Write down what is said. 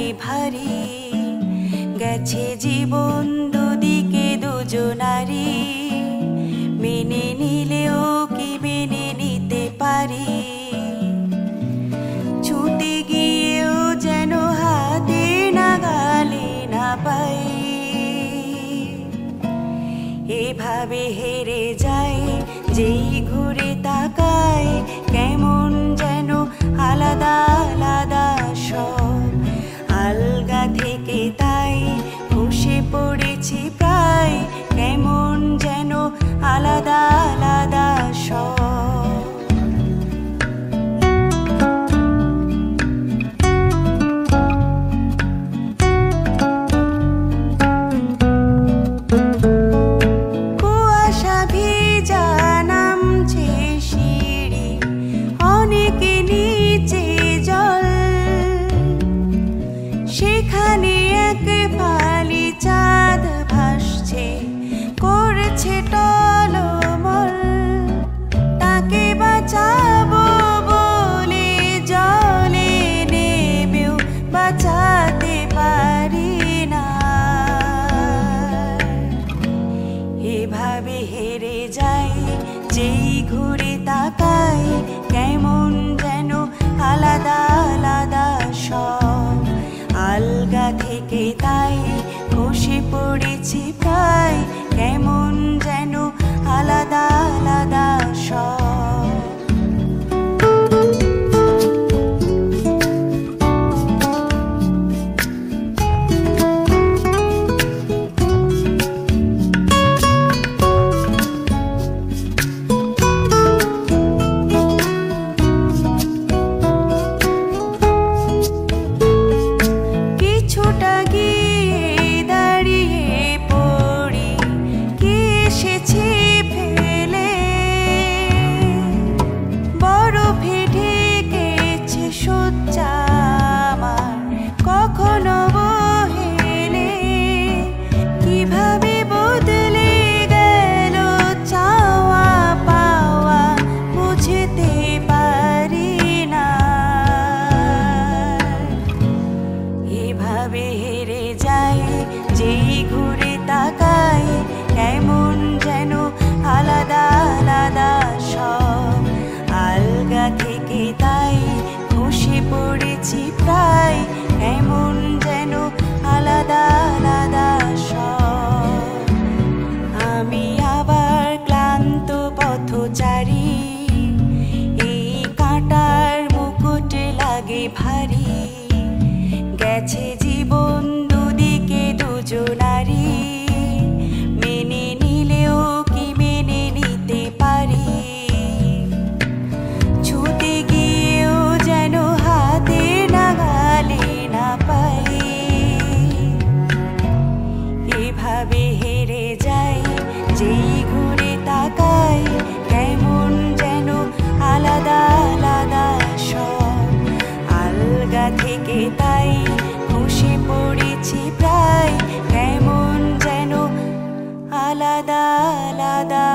লাগে ভারী। গেছে জীবন দুদিকে দুজনারি, মেনে নিলেও কি মেনে নিতে পারি? ছুটে গিয়েও যেন হাতে নাগালে না পাই। এভাবে হেরে যায় যেই ঘুরে তাকায়, কেমন যেন আলাদা আলাদা সব। আলগা থেকে তাই বসে পড়েছি প্রায়, কেমন যেন আলাদা আলাদা সব। কুয়াশা ভিজা নামছে সিঁড়ি, অনেক নিচে জল। সেখানে এক ফালি চাঁদ ভাসছে, করছে টলমল। তাকে বাঁচাবো বলে জলে নেবেও বাঁচাতে পারি না। এভাবে হেরে যাই যেই ঘুরে তাকাই, কেমন যেন আলাদা আলাদা সব। আলগা থেকে তাই বসে পড়েছি প্রায়, কেমন যেন আলাদা আলাদা সব। কিছুটা গিয়ে দাঁড়িয়ে পড়ি, কে এসেছে ফেলে। বরফে ঢেকেছে শয্যা আমার, কখনো বহেলে। কিভাবে বদলে গেল চাওয়া পাওয়া, বুঝতে পারি না। এভাবে হেরে যায় যেই ঘুরে তাকাই, কেমন যেন আলাদা আলাদা সব। আলগা থেকে তাই বসে পড়েছি প্রায়, কেমন যেন আলাদা আলাদা সব। আমি আবার ক্লান্ত পথচারী, এই কাঁটার মুকুট লাগে ভারী। গেছে জীবন দুদিকে দুজনারি, মেনে নিলেও কি মেনে নিতে পারি? ছুটে গিয়েও যেন হাতে নাগালে না পাই। এভাবে হেরে যাই যেই ঘুরে তাকাই, কেমন যেন আলাদা আলাদা সব। আলগা থেকে তাই বসে পড়েছি প্রায়, কেমন যেন আলাদা আলাদা